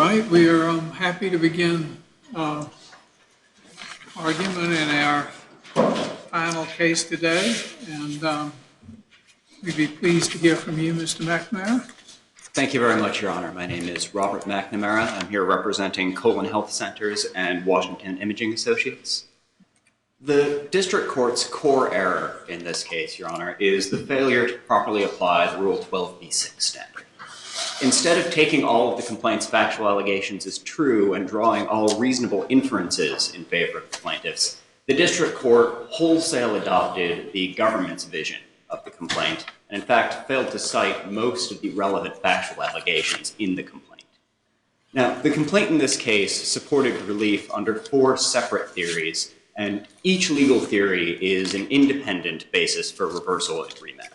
right, we are happy to begin argument in our final case today, and we'd be pleased to hear from you, Mr. McNamara. Thank you very much, Your Honor. My name is Robert McNamara. I'm here representing Colon Health Centers and Washington Imaging Associates. The district court's core error in this case, Your Honor, is the failure to properly apply the Rule 12b6 standard. Instead of taking all of the complaint's factual allegations as true and drawing all reasonable inferences in favor of the plaintiffs, the district court wholesale adopted the government's vision of the complaint and in fact failed to cite most of the relevant factual allegations in the complaint. Now, the complaint in this case supported relief under 4 separate theories, and each legal theory is an independent basis for reversal and remand.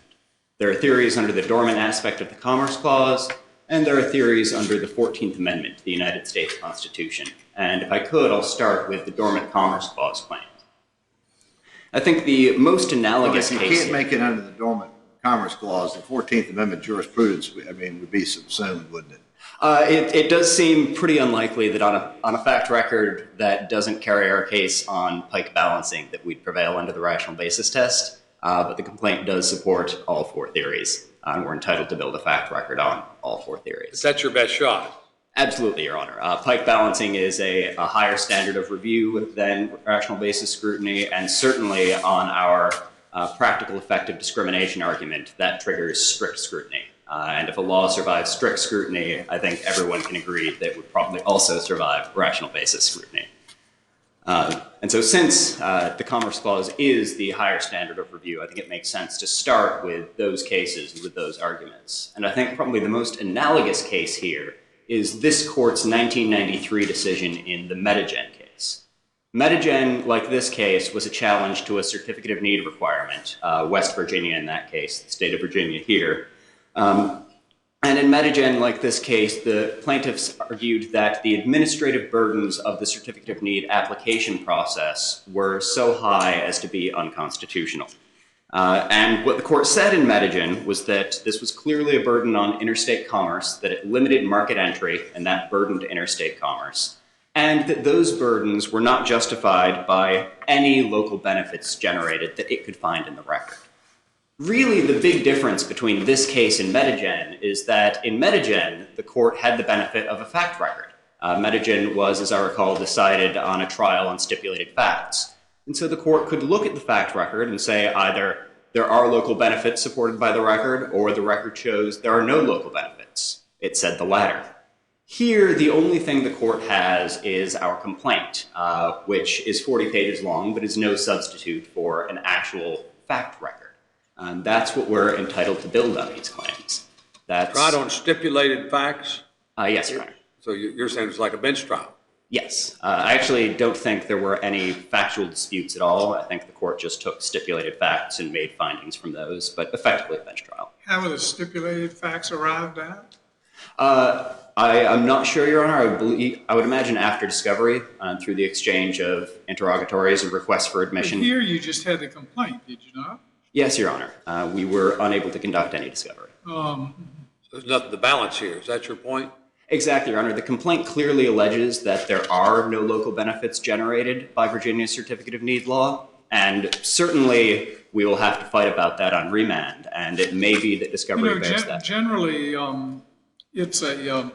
There are theories under the dormant aspect of the Commerce Clause, and there are theories under the 14th Amendment to the United States Constitution. And if I could, I'll start with the dormant Commerce Clause claim. I think the most analogous case... If you can't make it under the dormant Commerce Clause, the 14th Amendment jurisprudence, would be subsumed, wouldn't it? It does seem pretty unlikely that on a fact record that doesn't carry our case on pike balancing that we'd prevail under the rational basis test, but the complaint does support all 4 theories, and we're entitled to build a fact record on all 4 theories. Is that your best shot? Absolutely, Your Honor. Pike balancing is a higher standard of review than rational basis scrutiny, and certainly on our practical effective discrimination argument, that triggers strict scrutiny. And if a law survives strict scrutiny, I think everyone can agree that it would probably also survive rational basis scrutiny. And so since the Commerce Clause is the higher standard of review, I think it makes sense to start with those cases, with those arguments. And I think probably the most analogous case here is this court's 1993 decision in the Medigen case. Medigen, like this case, was a challenge to a certificate of need requirement, West Virginia in that case, the state of Virginia here. And in Medigen, like this case, the plaintiffs argued that the administrative burdens of the certificate of need application process were so high as to be unconstitutional. And what the court said in Medigen was that this was clearly a burden on interstate commerce, that it limited market entry, and that burdened interstate commerce, and that those burdens were not justified by any local benefits generated that it could find in the record. Really, the big difference between this case and Medigen is that in Medigen, the court had the benefit of a fact record. Medigen was, as I recall, decided on a trial on stipulated facts. And so the court could look at the fact record and say either there are local benefits supported by the record, or the record shows there are no local benefits. It said the latter. Here, the only thing the court has is our complaint, which is 40 pages long, but is no substitute for an actual fact record. That's what we're entitled to build on these claims. That's Tried on stipulated facts? Yes, Your Honor. So you're saying it's like a bench trial? Yes. I actually don't think there were any factual disputes at all. I think the court just took stipulated facts and made findings from those, but effectively a bench trial. How were the stipulated facts arrived at? I'm not sure, Your Honor. I would imagine after discovery, through the exchange of interrogatories and requests for admission. But here you just had the complaint, did you not? Yes, Your Honor. We were unable to conduct any discovery. So there's nothing to balance here. Is that your point? Exactly, Your Honor. The complaint clearly alleges that there are no local benefits generated by Virginia's Certificate of Need law, and certainly we will have to fight about that on remand, and it may be that discovery bears that. Generally, it's the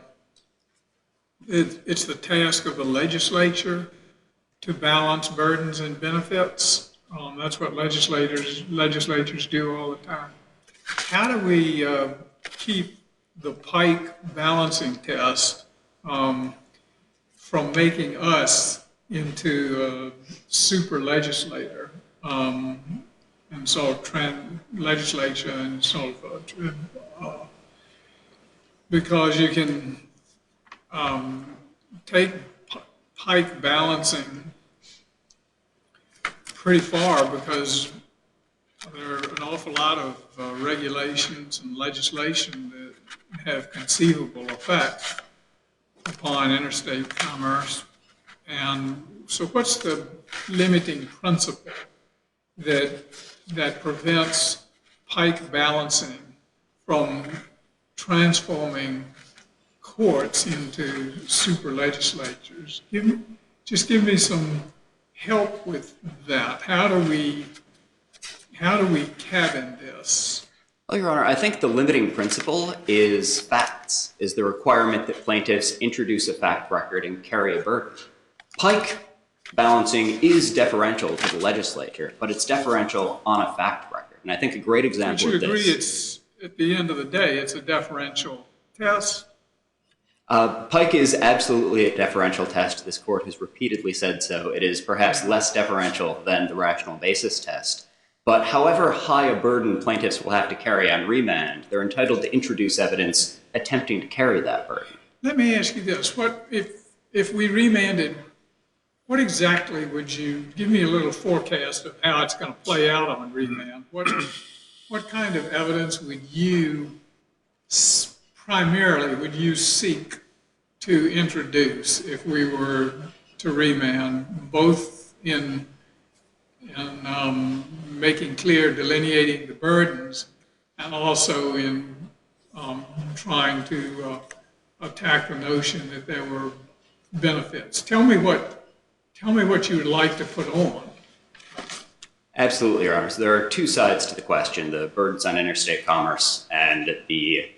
task of the legislature to balance burdens and benefits. That's what legislatures do all the time. How do we keep the Pike balancing test from making us into a super legislator and sort of legislature and sort of because you can take Pike balancing pretty far, because there are an awful lot of regulations and legislation that have conceivable effect upon interstate commerce. And so what's the limiting principle that prevents Pike balancing from transforming courts into super legislatures. Just give me some help with that. How do we cabin this? Well, Your Honor, I think the limiting principle is facts, is the requirement that plaintiffs introduce a fact record and carry a burden. Pike balancing is deferential to the legislature, but it's deferential on a fact record. And I think a great example Would of you agree this... it's, at the end of the day, it's a deferential test? Pike is absolutely a deferential test. This court has repeatedly said so. It is perhaps less deferential than the rational basis test. But however high a burden plaintiffs will have to carry on remand, they're entitled to introduce evidence attempting to carry that burden. Let me ask you this. What if we remanded, what exactly would you, give me a little forecast of how it's going to play out on remand? What kind of evidence would you, primarily, would you seek to introduce if we were to remand, both in making clear, delineating the burdens, and also in trying to attack the notion that there were benefits? Tell me what you would like to put on. Absolutely, Your Honor. So there are two sides to the question, the burdens on interstate commerce and the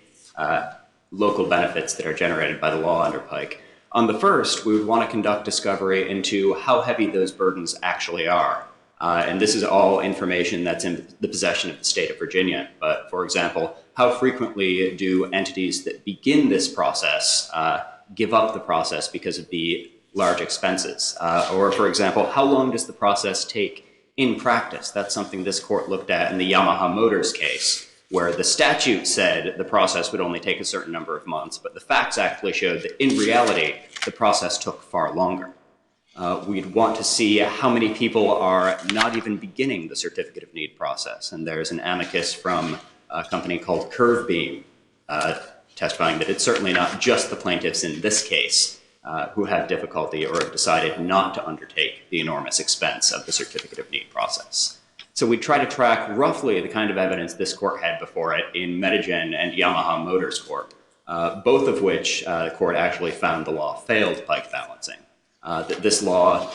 local benefits that are generated by the law under Pike. On the first, we would want to conduct discovery into how heavy those burdens actually are. And this is all information that's in the possession of the state of Virginia. But, for example, how frequently do entities that begin this process give up the process because of the large expenses? Or, for example, how long does the process take in practice? That's something this court looked at in the Yamaha Motors case, where the statute said the process would only take a certain number of months, but the facts actually showed that in reality, the process took far longer. We'd want to see how many people are not even beginning the certificate of need process. And there's an amicus from a company called Curvebeam testifying that it's certainly not just the plaintiffs in this case who have difficulty or have decided not to undertake the enormous expense of the certificate of need process. So we try to track roughly the kind of evidence this court had before it in Medigen and Yamaha Motors Corp., both of which the court actually found the law failed Pike balancing. That this law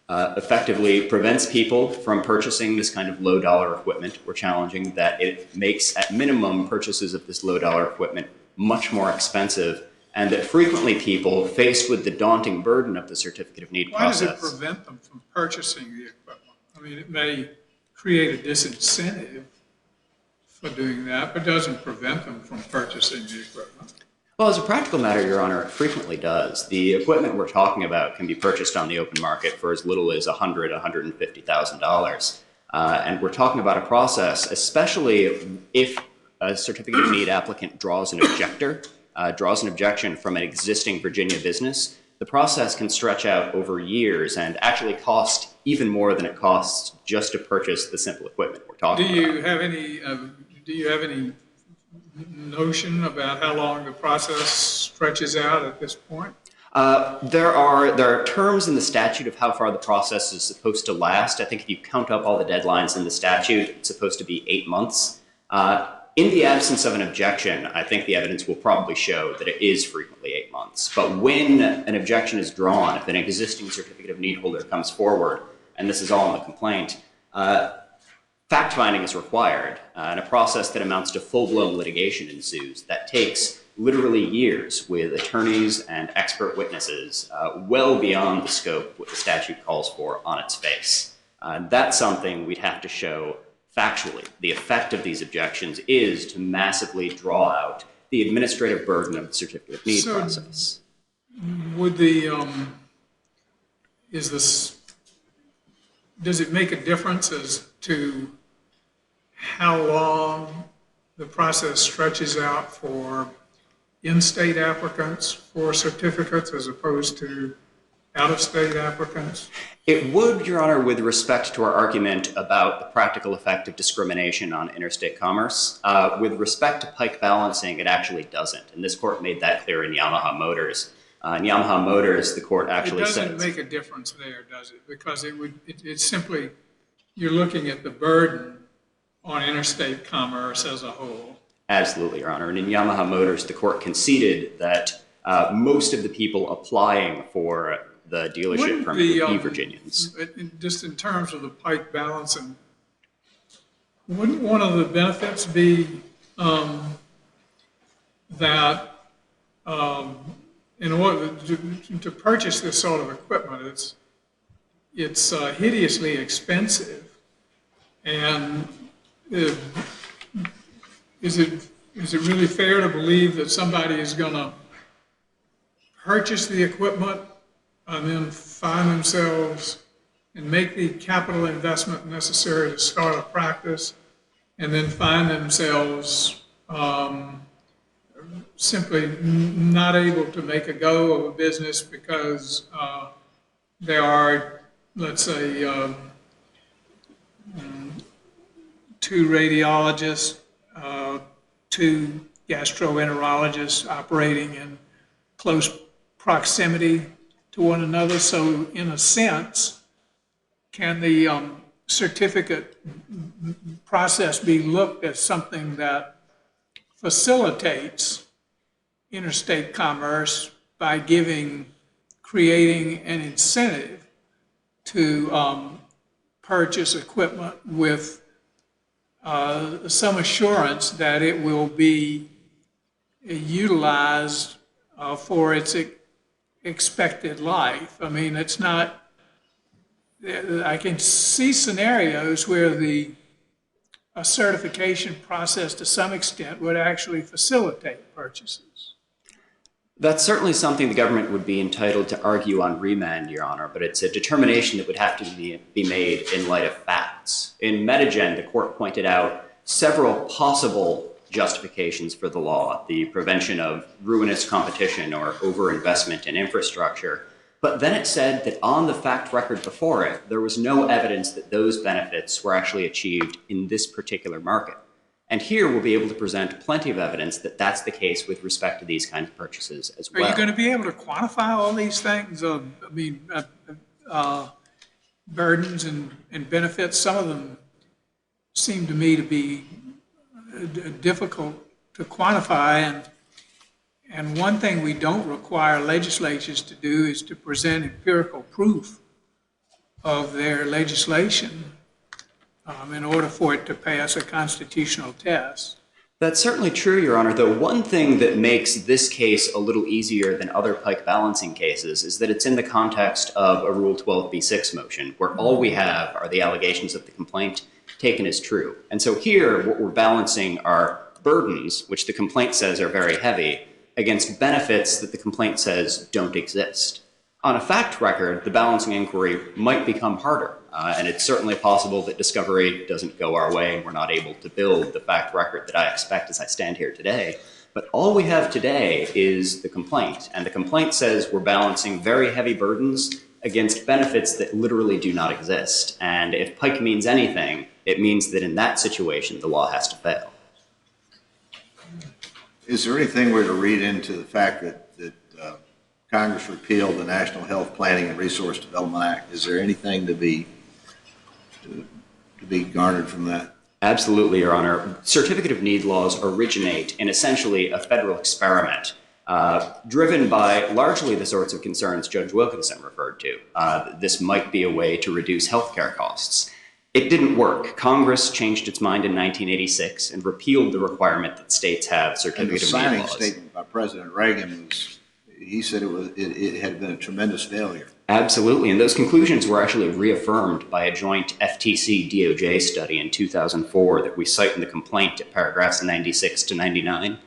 effectively prevents people from purchasing this kind of low-dollar equipment. We're challenging that it makes, at minimum, purchases of this low-dollar equipment much more expensive, and that frequently people, faced with the daunting burden of the certificate of need process... Why does it prevent them from purchasing the equipment? I mean, it may create a disincentive for doing that, but doesn't prevent them from purchasing the equipment. Well, as a practical matter, Your Honor, it frequently does. The equipment we're talking about can be purchased on the open market for as little as $100,000, $150,000. And we're talking about a process, especially if a certificate of need applicant draws an objection from an existing Virginia business, the process can stretch out over years and actually cost even more than it costs just to purchase the simple equipment we're talking about. Do you have any notion about how long the process stretches out at this point? There are terms in the statute of how far the process is supposed to last. I think if you count up all the deadlines in the statute, it's supposed to be 8 months. In the absence of an objection, I think the evidence will probably show that it is frequently 8 months. But when an objection is drawn, if an existing certificate of need holder comes forward, and this is all in the complaint, fact-finding is required, and a process that amounts to full-blown litigation ensues that takes literally years with attorneys and expert witnesses well beyond the scope what the statute calls for on its face. That's something we'd have to show factually. The effect of these objections is to massively draw out the administrative burden of the certificate of need process. Would does it make a difference as to how long the process stretches out for in-state applicants for certificates as opposed to out-of-state applicants? It would, Your Honor, with respect to our argument about the practical effect of discrimination on interstate commerce. With respect to Pike balancing, it actually doesn't. And this court made that clear in Yamaha Motors. In Yamaha Motors, the court actually said... It doesn't make a difference there, does it? Because it's simply, you're looking at the burden on interstate commerce as a whole. Absolutely, Your Honor. And in Yamaha Motors, the court conceded that most of the people applying for the dealership Wouldn't permit the, would be Virginians. just in terms of the pike balancing, wouldn't one of the benefits be that in order to purchase this sort of equipment, it's hideously expensive, and is it really fair to believe that somebody is going to purchase the equipment and then find themselves and make the capital investment necessary to start a practice, and then find themselves simply not able to make a go of a business because there are, let's say, 2 radiologists, 2 gastroenterologists operating in close proximity to one another. So in a sense, can the certificate process be looked at something that facilitates interstate commerce by creating an incentive to purchase equipment with some assurance that it will be utilized for its expected life? I mean, it's not, I can see scenarios where a certification process to some extent would actually facilitate purchases. That's certainly something the government would be entitled to argue on remand, Your Honor, but it's a determination that would have to be made in light of facts. In Medigen, the court pointed out several possible justifications for the law, the prevention of ruinous competition or overinvestment in infrastructure. But then it said that on the fact record before it, there was no evidence that those benefits were actually achieved in this particular market. And here we'll be able to present plenty of evidence that that's the case with respect to these kinds of purchases as well. Are you going to be able to quantify all these things? Burdens and benefits. Some of them seem to me to be difficult to quantify. And one thing we don't require legislatures to do is to present empirical proof of their legislation in order for it to pass a constitutional test. That's certainly true, Your Honor, though one thing that makes this case a little easier than other pike balancing cases is that it's in the context of a Rule 12b6 motion, where all we have are the allegations of the complaint taken as true. And so here, what we're balancing are burdens, which the complaint says are very heavy, against benefits that the complaint says don't exist. On a fact record, the balancing inquiry might become harder, and it's certainly possible that discovery doesn't go our way and we're not able to build the fact record that I expect as I stand here today. But all we have today is the complaint, and the complaint says we're balancing very heavy burdens against benefits that literally do not exist. And if pike means anything, it means that in that situation, the law has to fail. Is there anything we're to read into the fact that Congress repealed the National Health Planning and Resource Development Act? Is there anything to be garnered from that? Absolutely, Your Honor. Certificate of Need laws originate in essentially a federal experiment driven by largely the sorts of concerns Judge Wilkinson referred to. This might be a way to reduce healthcare costs. It didn't work. Congress changed its mind in 1986 and repealed the requirement that states have certificate of need laws. And the signing statement by President Reagan he said it had been a tremendous failure. Absolutely, and those conclusions were actually reaffirmed by a joint FTC-DOJ study in 2004 that we cite in the complaint at paragraphs 96 to 99,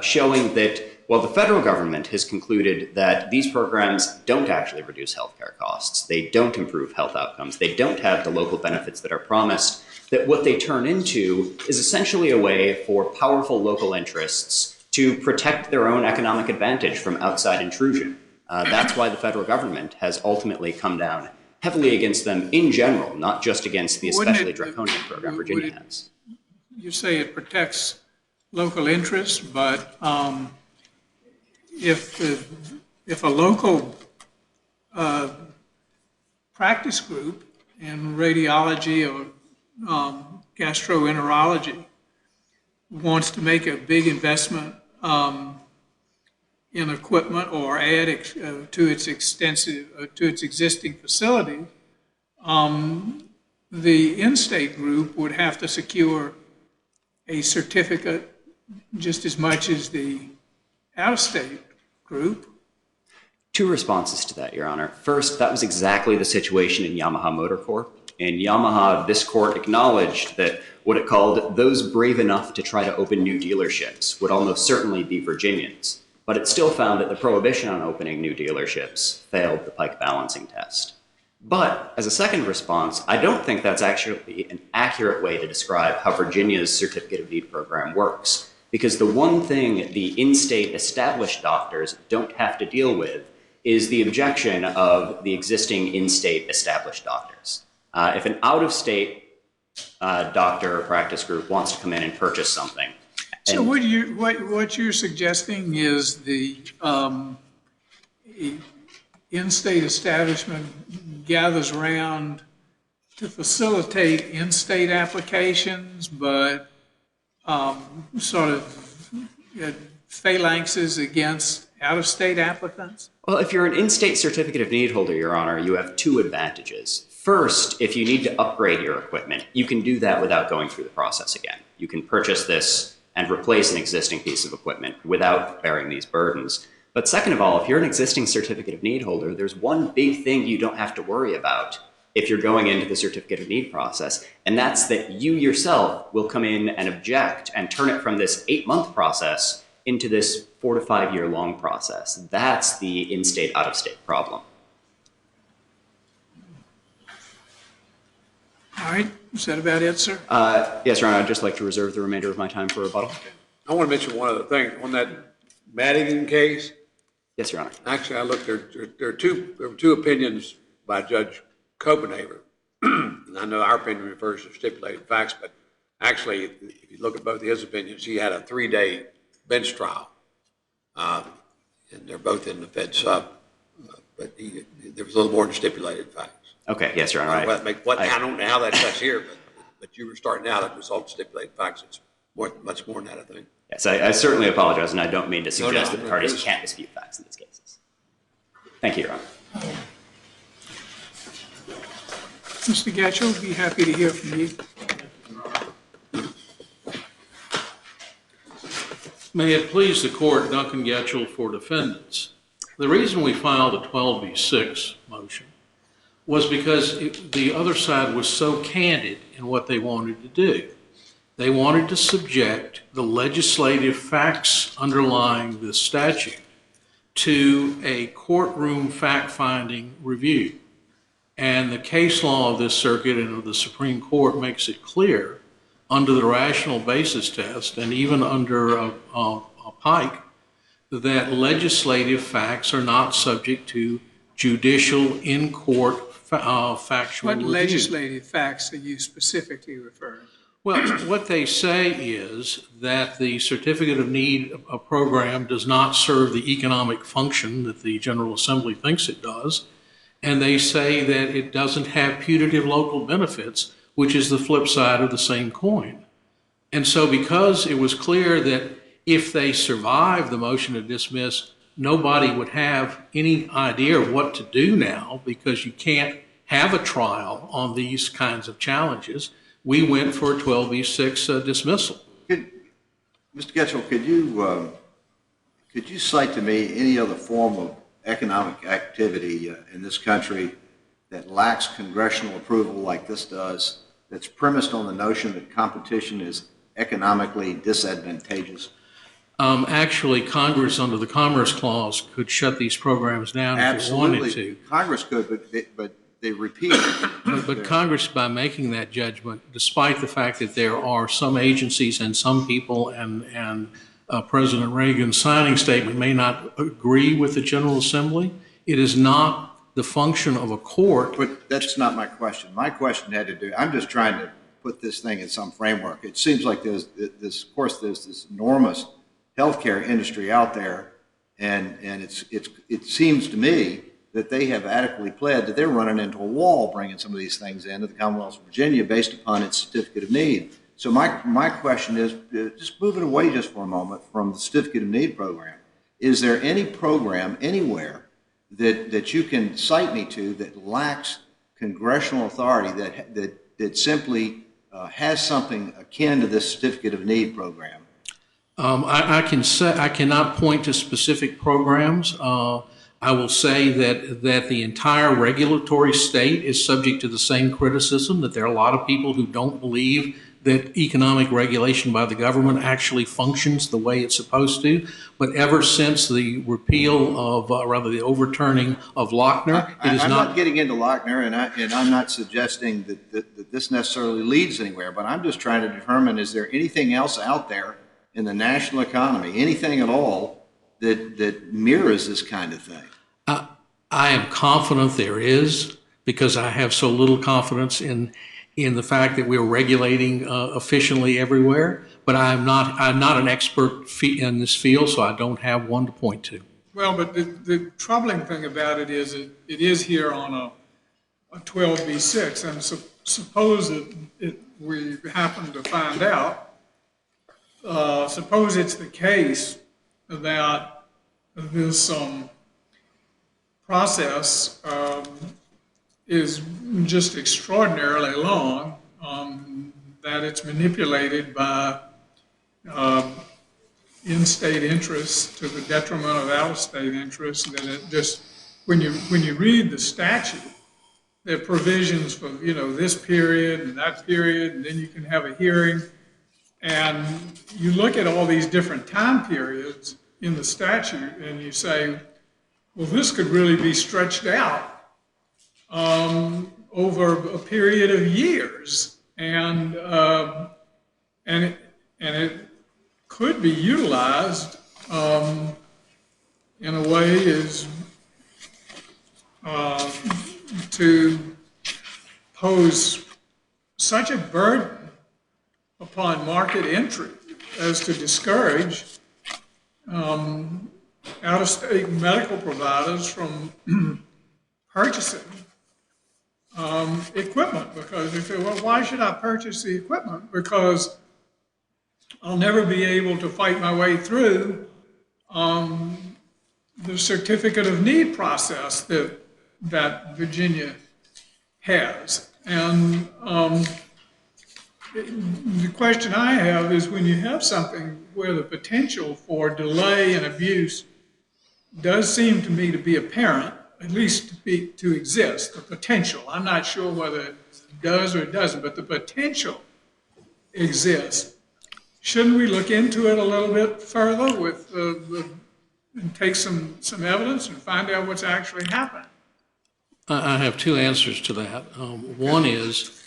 showing that while the federal government has concluded that these programs don't actually reduce healthcare costs, they don't improve health outcomes, they don't have the local benefits that are promised, that what they turn into is essentially a way for powerful local interests to protect their own economic advantage from outside intrusion. That's why the federal government has ultimately come down heavily against them in general, not just against the especially draconian program Virginia has. You say it protects local interests, but if a local practice group in radiology or gastroenterology wants to make a big investment in equipment or add to its existing facility, the in-state group would have to secure a certificate just as much as the out-of-state group. Two responses to that, Your Honor. First, that was exactly the situation in Yamaha Motor Corp. In Yamaha, this court acknowledged that what it called those brave enough to try to open new dealerships would almost certainly be Virginians. But it still found that the prohibition on opening new dealerships failed the Pike balancing test. But as a second response, I don't think that's actually an accurate way to describe how Virginia's Certificate of Need program works. Because the one thing the in-state established doctors don't have to deal with is the objection of the existing in-state established doctors. If an out-of-state doctor or practice group wants to come in and purchase something. So what you're suggesting is the in-state establishment gathers around to facilitate in-state applications, but sort of phalanxes against out-of-state applicants? Well, if you're an in-state Certificate of Need holder, Your Honor, you have two advantages. First, if you need to upgrade your equipment, you can do that without going through the process again. You can purchase this and replace an existing piece of equipment without bearing these burdens. But second of all, if you're an existing Certificate of Need holder, there's one big thing you don't have to worry about if you're going into the Certificate of Need process, and that's that you yourself will come in and object and turn it from this 8-month process into this 4 to 5 year long process. That's the in-state, out-of-state problem. All right, is that about it, sir? Yes, Your Honor, I'd just like to reserve the remainder of my time for rebuttal. I want to mention one other thing. On that Madigan case, Yes, Your Honor. actually, I looked, there were two opinions by Judge Copenhaver. And I know our opinion refers to stipulated facts, but actually, if you look at both of his opinions, he had a 3-day bench trial. And they're both in the Fed sub, but there was a little more than stipulated facts. Okay, yes, Your Honor. I don't know how that's here, but you were starting out, it was all stipulated facts. It's much more than that, I think. Yes, I certainly apologize, and I don't mean to suggest that the parties it's- can't dispute facts in these cases. Thank you, Your Honor. Mr. Gatchell, be happy to hear from you. May it please the court, Duncan Getchell for defendants. The reason we filed a 12b6 motion was because the other side was so candid in what they wanted to do. They wanted to subject the legislative facts underlying this statute to a courtroom fact-finding review. And the case law of this circuit and of the Supreme Court makes it clear under the rational basis test and even under a Pike that legislative facts are not subject to judicial in-court factual What review. legislative facts are you specifically referring to? Well, what they say is that the Certificate of Need program does not serve the economic function that the General Assembly thinks it does, and they say that it doesn't have putative local benefits, which is the flip side of the same coin. And so because it was clear that if they survived the motion to dismiss, nobody would have any idea of what to do now because you can't have a trial on these kinds of challenges, we went for a 12b6 dismissal. Mr. Getchell, could you cite to me any other form of economic activity in this country that lacks congressional approval like this does, that's premised on the notion that competition is economically disadvantageous? Actually, Congress, under the Commerce Clause, could shut these programs down if it wanted to. Congress could, but they repeat it. But Congress, by making that judgment, despite the fact that there are some agencies and some people and President Reagan's signing statement may not agree with the General Assembly, it is not the function of a court. But that's not my question. My question had to do, I'm just trying to put this thing in some framework. It seems like there's this enormous healthcare industry out there, and it seems to me that they have adequately pled that they're running into a wall bringing some of these things into the Commonwealth of Virginia based upon its Certificate of Need. So my question is, just moving away just for a moment from the Certificate of Need program, Is there any program anywhere that you can cite me to that lacks congressional authority that simply has something akin to this certificate of need program? I can say I cannot point to specific programs. I will say that the entire regulatory state is subject to the same criticism, that there are a lot of people who don't believe that economic regulation by the government actually functions the way it's supposed to. But ever since the repeal of, rather the overturning of Lochner, it is I'm not. not getting into Lochner, and I'm not suggesting that this necessarily leads anywhere, but I'm just trying to determine, is there anything else out there in the national economy, anything at all, that mirrors this kind of thing? I am confident there is, because I have so little confidence in the fact that we're regulating efficiently everywhere. But I'm not an expert in this field, so I don't have one to point to. Well, but the troubling thing about it is it is here on a 12b6, and suppose we happen to find out, suppose it's the case that this process is just extraordinarily long, that it's manipulated by in-state interests to the detriment of out-of-state interests, that it just, when you read the statute, there are provisions for, this period and that period, and then you can have a hearing, and you look at all these different time periods in the statute, and you say, well, this could really be stretched out over a period of years, and it could be utilized in a way as to pose such a burden upon market entry as to discourage out-of-state medical providers from purchasing equipment, because they say, well, why should I purchase the equipment? Because I'll never be able to fight my way through the certificate of need process that Virginia has. And the question I have is, when you have something where the potential for delay and abuse does seem to me to be apparent, at least to exist, the potential. I'm not sure whether it does or it doesn't, but the potential exists. Shouldn't we look into it a little bit further and take some evidence and find out what's actually happening? I have two answers to that. One is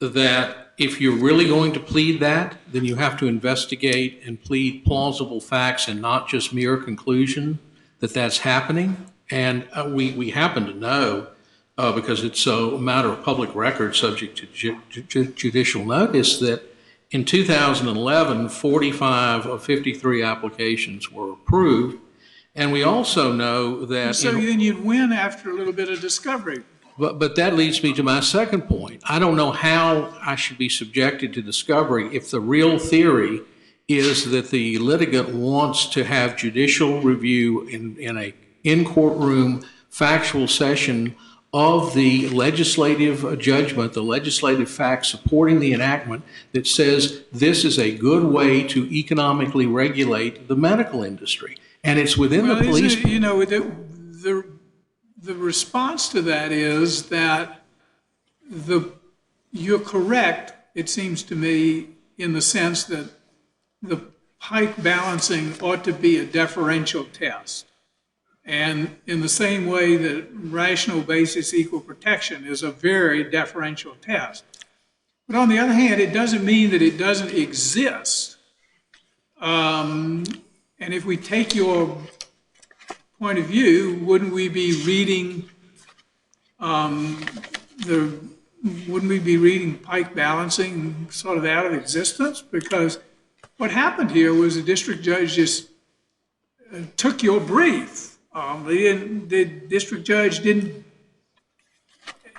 that if you're really going to plead that, then you have to investigate and plead plausible facts and not just mere conclusion that that's happening. And we happen to know, because it's a matter of public record subject to judicial notice, that in 2011, 45 of 53 applications were approved. And we also know that... So then you'd win after a little bit of discovery. But that leads me to my second point. I don't know how I should be subjected to discovery if the real theory is that the litigant wants to have judicial review in a in-courtroom factual session of the legislative judgment, the legislative facts supporting the enactment that says this is a good way to economically regulate the medical industry. And it's within the police... The response to that is that you're correct, it seems to me, in the sense that the Pike balancing ought to be a deferential test. And in the same way that rational basis equal protection is a very deferential test. But on the other hand, it doesn't mean that it doesn't exist. And if we take your point of view, wouldn't we be reading Pike balancing sort of out of existence? Because what happened here was the district judge just took your brief. The district judge didn't.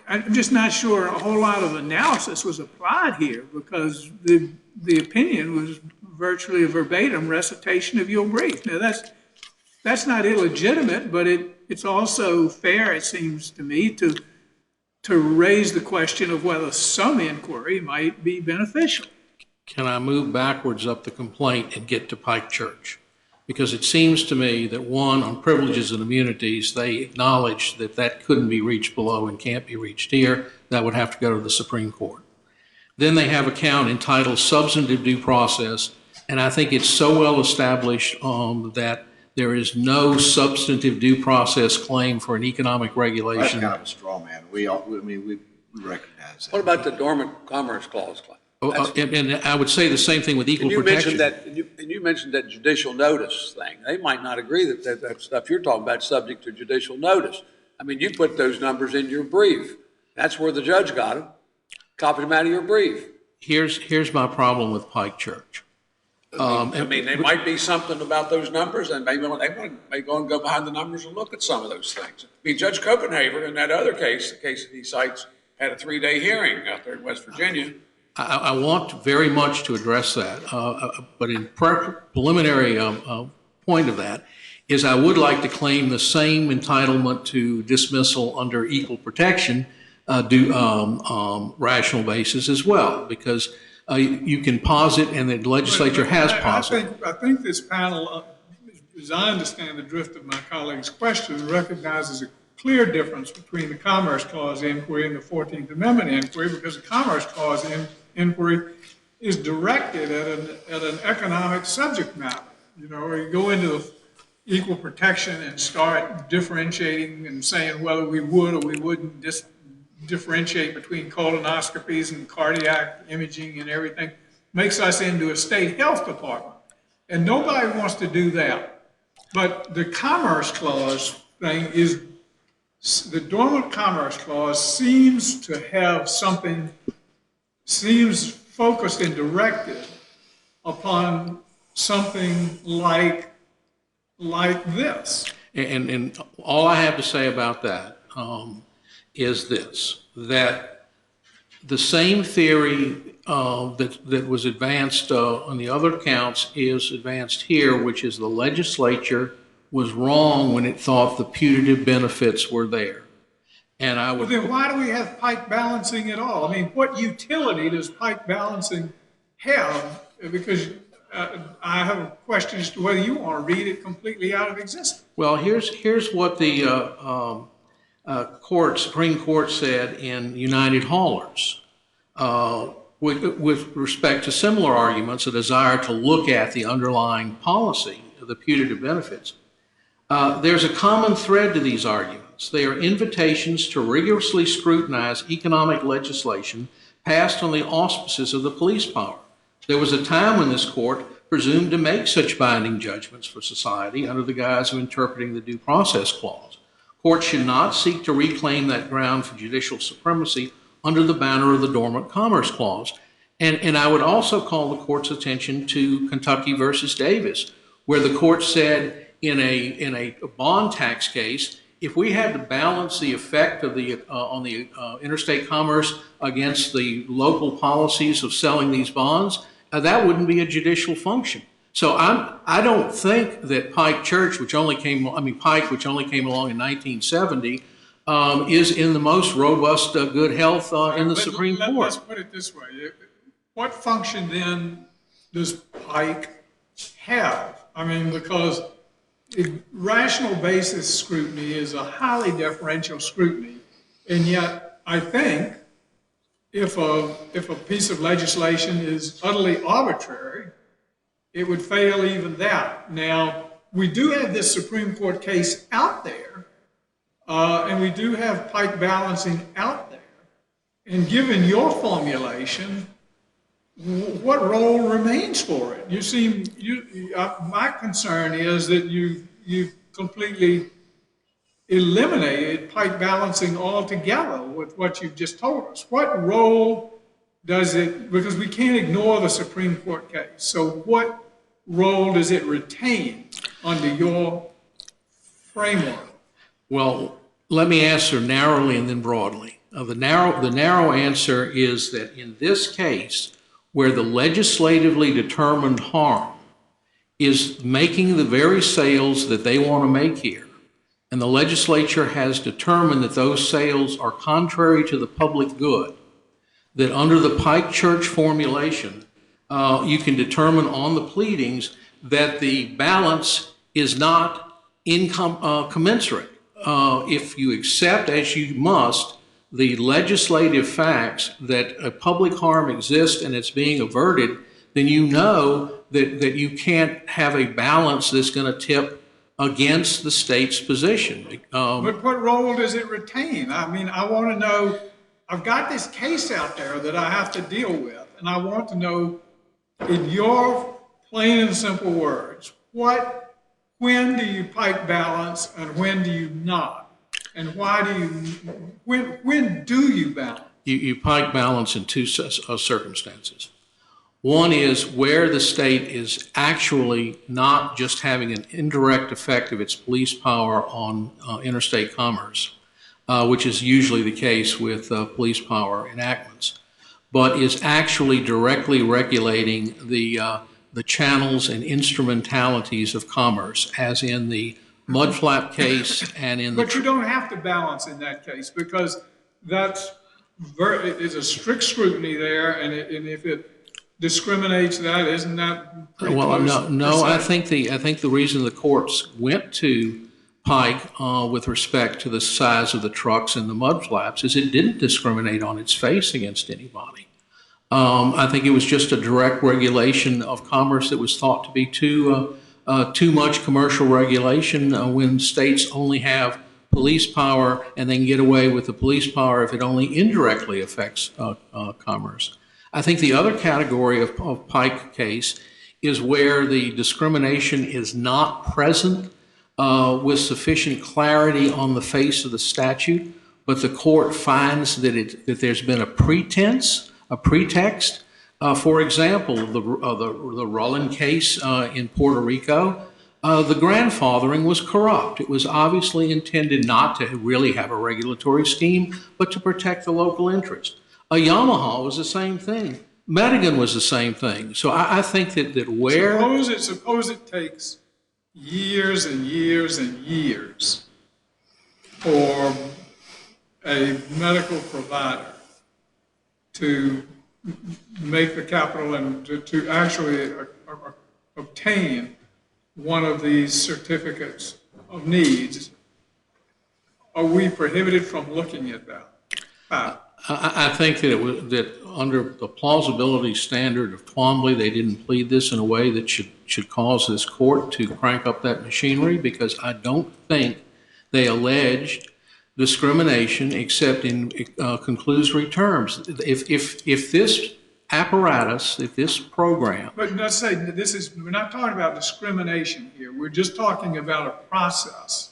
I'm just not sure a whole lot of analysis was applied here, because the opinion was virtually a verbatim recitation of your brief. Now that's not illegitimate, but it's also fair, it seems to me, to raise the question of whether some inquiry might be beneficial. Can I move backwards up the complaint and get to Pike Church? Because it seems to me that one, on privileges and immunities, they acknowledge that that couldn't be reached below and can't be reached here. That would have to go to the Supreme Court. Then they have a count entitled substantive due process, and I think it's so well established that there is no substantive due process claim for an economic That's regulation. kind of a straw man. We recognize that. What about the Dormant Commerce Clause claim? And I would say the same thing with equal And you protection. mentioned that, and you mentioned that judicial notice thing. They might not agree that stuff you're talking about is subject to judicial notice. I mean, you put those numbers in your brief. That's where the judge got them. Copied them out of your brief. Here's my problem with Pike Church. I mean, there might be something about those numbers, and maybe they may go and go behind the numbers and look at some of those things. I mean, Judge Copenhaver, in that other case, the case that he cites, had a 3-day hearing out there in West Virginia. I want very much to address that, but in preliminary point of that is I would like to claim the same entitlement to dismissal under equal protection rational basis as well, because you can posit, and the legislature has posited. I think this panel, as I understand the drift of my colleague's question, recognizes a clear difference between the Commerce Clause inquiry and the 14th Amendment inquiry, because the Commerce Clause inquiry is directed at an economic subject matter. You know, you go into equal protection and start differentiating and saying whether we would or we wouldn't differentiate between colonoscopies and cardiac imaging and everything, makes us into a state health department. And nobody wants to do that. But the Commerce Clause thing is, the Dormant Commerce Clause seems to have something, seems focused and directed upon something like this. And all I have to say about that is this, that the same theory that was advanced on the other counts is advanced here, which is the legislature was wrong when it thought the putative benefits were there. And I would. Well, then why do we have pike balancing at all? I mean, what utility does pike balancing have? Because I have a question as to whether you want to read it completely out of existence. Well, here's what the Supreme Court said in United Haulers. With respect to similar arguments, a desire to look at the underlying policy of the putative benefits. There's a common thread to these arguments. They are invitations to rigorously scrutinize economic legislation passed on the auspices of the police power. There was a time when this court presumed to make such binding judgments for society under the guise of interpreting the Due Process Clause. Courts should not seek to reclaim that ground for judicial supremacy under the banner of the Dormant Commerce Clause. And I would also call the court's attention to Kentucky versus Davis, where the court said in a bond tax case, if we had to balance the effect of on the interstate commerce against the local policies of selling these bonds, that wouldn't be a judicial function. So I don't think that Pike, which only came along in 1970, is in the most robust good health in the Supreme Court. Let's put it this way. What function then does Pike have? I mean, because rational basis scrutiny is a highly deferential scrutiny, and yet I think if a piece of legislation is utterly arbitrary, it would fail even that. Now, we do have this Supreme Court case out there, and we do have Pike balancing out there. And given your formulation, what role remains for it? You seem, my concern is that you completely eliminated Pike balancing altogether with what you've just told us. What role does it, because we can't ignore the Supreme Court case, so what role does it retain under your framework? Well, let me answer narrowly and then broadly. The narrow answer is that in this case, where the legislatively determined harm is making the very sales that they want to make here, and the legislature has determined that those sales are contrary to the public good, that under the Pike Church formulation, you can determine on the pleadings that the balance is not commensurate. If you accept, as you must, the legislative facts that a public harm exists and it's being averted, then you know that you can't have a balance that's going to tip against the state's position. But what role does it retain? I mean, I want to know, I've got this case out there that I have to deal with, and I want to know, in your plain and simple words, when do you pike balance and when do you not? And why do you, when do you balance? You pike balance in two circumstances. One is where the state is actually not just having an indirect effect of its police power on interstate commerce, which is usually the case with police power enactments, but is actually directly regulating the channels and instrumentalities of commerce, as in the mudflap case and in the... But you don't have to balance in that case, because that's is a strict scrutiny there, and if it discriminates that, isn't that pretty close? No, I think the reason the courts went to Pike with respect to the size of the trucks and the mudflaps is it didn't discriminate on its face against anybody. I think it was just a direct regulation of commerce that was thought to be too much commercial regulation when states only have police power and they can get away with the police power if it only indirectly affects commerce. I think the other category of Pike case is where the discrimination is not present with sufficient clarity on the face of the statute, but the court finds that there's been a pretext. For example, the Rowland case in Puerto Rico, the grandfathering was corrupt. It was obviously intended not to really have a regulatory scheme, but to protect the local interest. Yamaha was the same thing. Madigan was the same thing. So I think that where... Suppose it takes years and years and years for a medical provider to make the capital and to actually obtain one of these certificates of needs. Are we prohibited from looking at that? I think that under the plausibility standard of Twombly, they didn't plead this in a way that should cause this court to crank up that machinery, because I don't think they alleged discrimination except in conclusory terms. If this apparatus, if this program... But let's say we're not talking about discrimination here. We're just talking about a process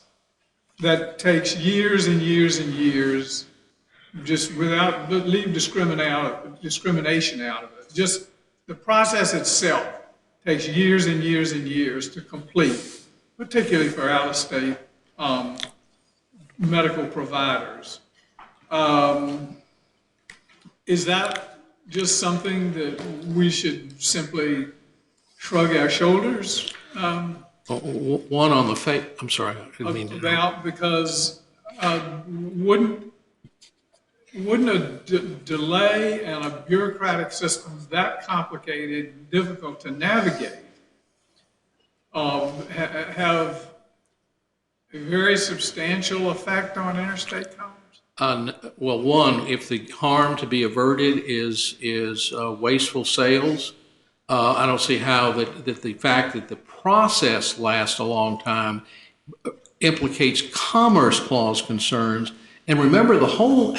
that takes years and years and years, just leave discrimination out of it. Just the process itself takes years and years and years to complete, particularly for out-of-state medical providers. Is that just something that we should simply shrug our shoulders? One on the face, I'm sorry, I didn't mean to. About, because wouldn't a delay and a bureaucratic system that complicated and difficult to navigate have a very substantial effect on interstate commerce? Well, one, if the harm to be averted is wasteful sales, I don't see how that the fact that the process lasts a long time implicates Commerce Clause concerns. And remember, the whole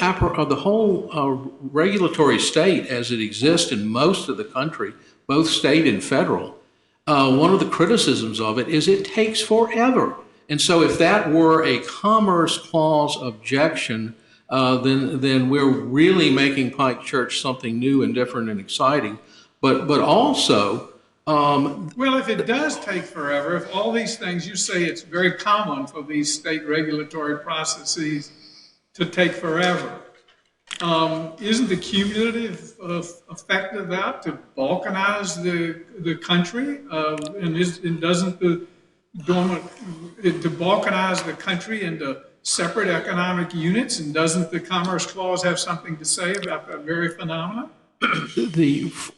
regulatory state as it exists in most of the country, both state and federal, one of the criticisms of it is it takes forever. And so if that were a Commerce Clause objection, then we're really making Pike Church something new and different and exciting. But also... well, if it does take forever, if all these things, you say it's very common for these state regulatory processes to take forever. isn't the cumulative effect of that to balkanize the country? And doesn't the dormant, to balkanize the country into separate economic units? And doesn't the Commerce Clause have something to say about that very phenomenon?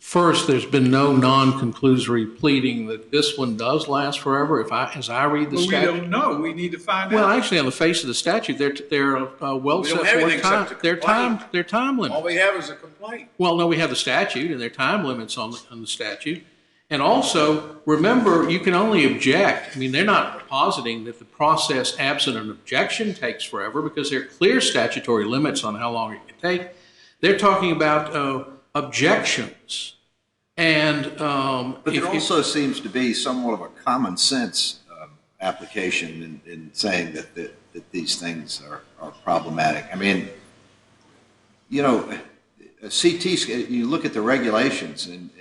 First, there's been no non-conclusory pleading that this one does last forever. As I read the Well, we statute. don't know. We need to find Well, out. actually, on the face of the statute, they're well We set don't have anything forth time. except a Their complaint. time limit. All we have is a complaint. Well, no, we have the statute and there are time limits on the statute. And also, remember, you can only object. I mean, they're not positing that the process absent an objection takes forever because there are clear statutory limits on how long it can take. They're talking about objections. And But there also seems to be somewhat of a common sense application in saying that these things are problematic. I mean, you know, a CT, you look at the regulations and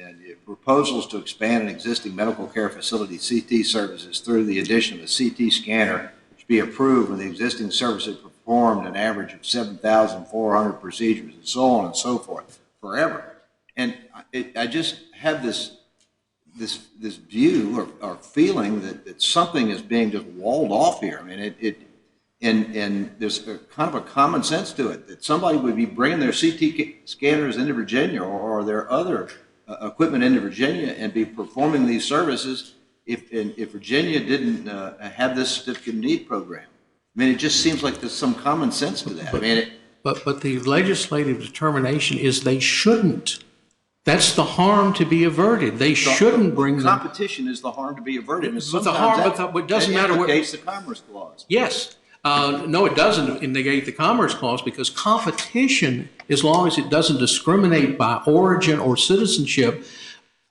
proposals to expand an existing medical care facility CT services through the addition of a CT scanner should be approved when the existing services performed an average of 7,400 procedures and so on and so forth forever. And I just have this view or feeling that something is being just walled off here. I mean, and there's kind of a common sense to it that somebody would be bringing their CT scanners into Virginia or their other equipment into Virginia and be performing these services if Virginia didn't have this certificate of need program. I mean, it just seems like there's some common sense to that. I mean, but the legislative determination is they shouldn't. That's the harm to be averted. They shouldn't bring them. Competition is the harm to be averted. And But the harm, sometimes but it doesn't that matter what. implicates the Commerce Clause. Yes. No, it doesn't negate the Commerce Clause because competition, as long as it doesn't discriminate by origin or citizenship,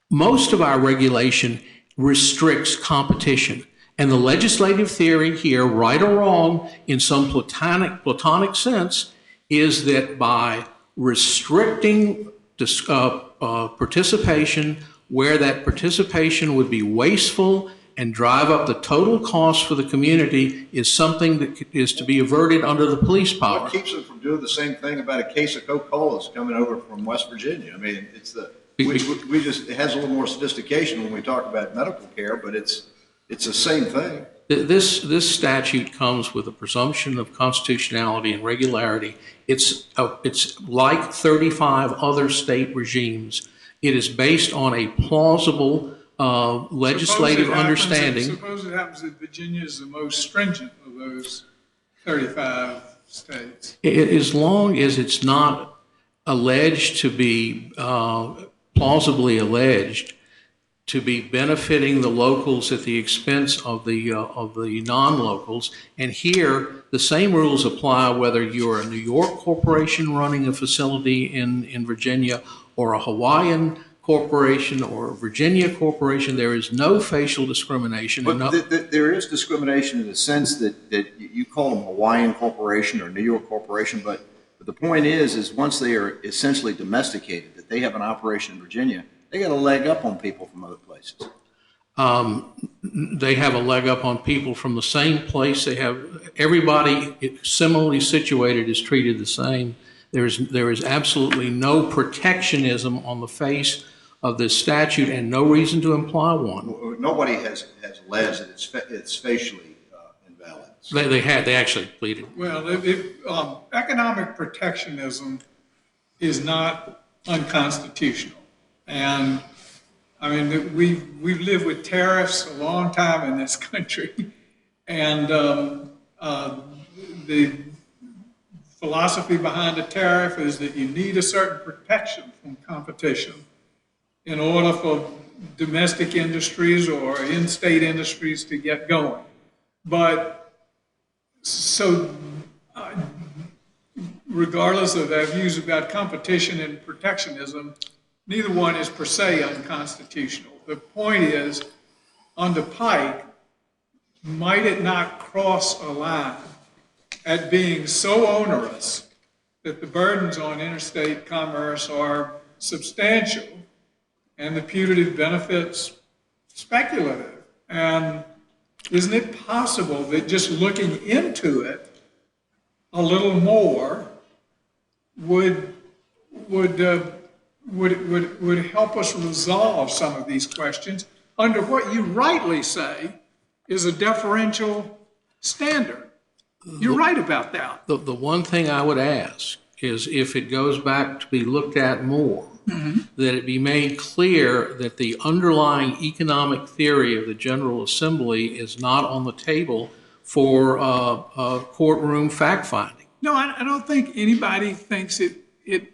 most of our regulation restricts competition. And the legislative theory here, right or wrong, in some platonic sense, is that by restricting participation where that participation would be wasteful and drive up the total cost for the community is something that is to be averted under the police power. What keeps them from doing the same thing about a case of Coca-Cola that's coming over from West Virginia? I mean, we just, it has a little more sophistication when we talk about medical care, but it's the same thing. This statute comes with a presumption of constitutionality and regularity. It's like 35 other state regimes. It is based on a plausible legislative understanding. Suppose it happens that Virginia is the most stringent of those 35 states. As long as it's not alleged to be, plausibly alleged, to be benefiting the locals at the expense of the non-locals. And here, the same rules apply whether you're a New York corporation running a facility in Virginia or a Hawaiian corporation or a Virginia corporation. There is no facial discrimination. But there is discrimination in the sense that you call them Hawaiian corporation or New York corporation, but the point is once they are essentially domesticated, that they have an operation in Virginia, they got a leg up on people from other places. They have a leg up on people from the same place. They have everybody similarly situated is treated the same. There is absolutely no protectionism on the face of this statute and no reason to imply one. Nobody has alleged that it's facially invalid. They actually pleaded. Well, economic protectionism is not unconstitutional. And I mean, we've lived with tariffs a long time in this country, and the philosophy behind a tariff is that you need a certain protection from competition in order for domestic industries or in-state industries to get going. But so regardless of their views about competition and protectionism, neither one is per se unconstitutional. The point is, under Pike, might it not cross a line at being so onerous that the burdens on interstate commerce are substantial and the putative benefits speculative? And isn't it possible that just looking into it a little more would help us resolve some of these questions under what you rightly say is a deferential standard. You're right about that. The one thing I would ask is if it goes back to be looked at more, that it be made clear that the underlying economic theory of the General Assembly is not on the table for courtroom fact-finding. No, I don't think anybody thinks that it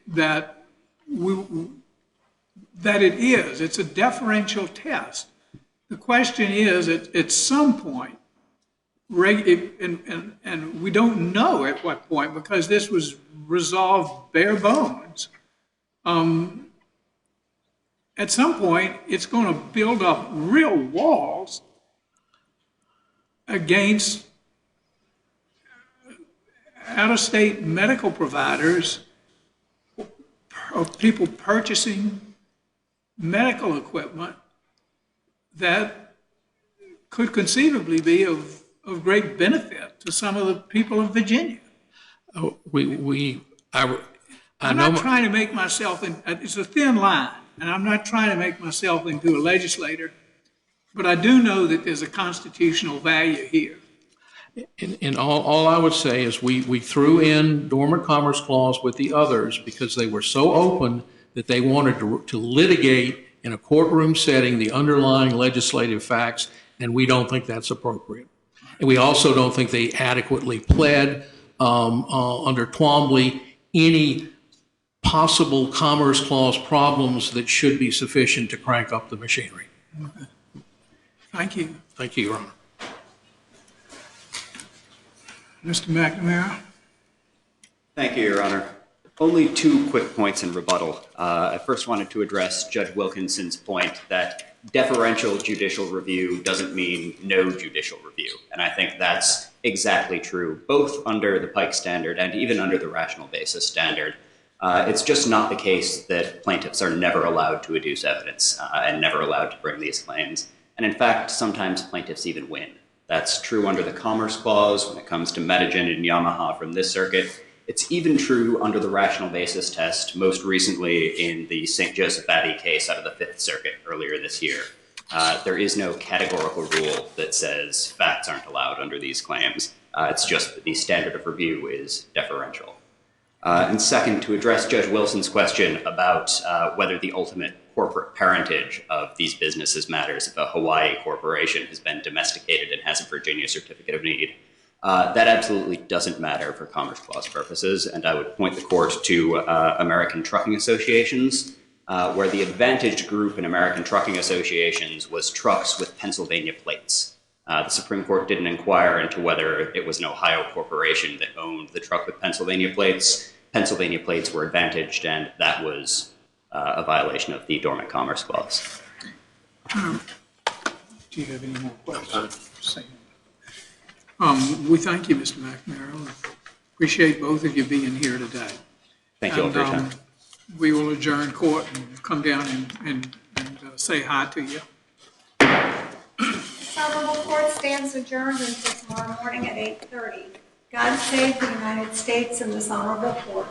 is. It's a deferential test. The question is, at some point, and we don't know at what point because this was resolved bare bones. At some point, it's going to build up real walls against out-of-state medical providers of people purchasing medical equipment that could conceivably be of great benefit to some of the people of Virginia. I'm not trying to make myself, it's a thin line, and I'm not trying to make myself into a legislator, but I do know that there's a constitutional value here. And all I would say is we threw in dormant commerce clause with the others because they were so open that they wanted to litigate in a courtroom setting the underlying legislative facts, and we don't think that's appropriate. And we also don't think they adequately pled under Twombly any possible Commerce Clause problems that should be sufficient to crank up the machinery. Okay. Thank you. Thank you, Your Honor. Mr. McNamara? Thank you, Your Honor. Only two quick points in rebuttal. I first wanted to address Judge Wilkinson's point that deferential judicial review doesn't mean no judicial review. And I think that's exactly true, both under the Pike standard and even under the rational basis standard. It's just not the case that plaintiffs are never allowed to adduce evidence and never allowed to bring these claims. And in fact, sometimes plaintiffs even win. That's true under the Commerce Clause when it comes to Medigen and Yamaha from this circuit. It's even true under the rational basis test, most recently in the St. Joseph Abbey case out of the Fifth Circuit earlier this year. There is no categorical rule that says facts aren't allowed under these claims. It's just that the standard of review is deferential. And second, to address Judge Wilson's question about whether the ultimate corporate parentage of these businesses matters if a Hawaii corporation has been domesticated and has a Virginia certificate of need. That absolutely doesn't matter for Commerce Clause purposes, and I would point the court to American Trucking Associations, where the advantaged group in American Trucking Associations was trucks with Pennsylvania plates. The Supreme Court didn't inquire into whether it was an Ohio corporation that owned the truck with Pennsylvania plates. Pennsylvania plates were advantaged, and that was a violation of the Dormant Commerce Clause. Do you have any more questions? We thank you, Mr. McNamara. Appreciate both of you being here today. Thank you all for your time. We will adjourn court and come down and say hi to you. This honorable court stands adjourned until tomorrow morning at 8:30. God save the United States and this honorable court.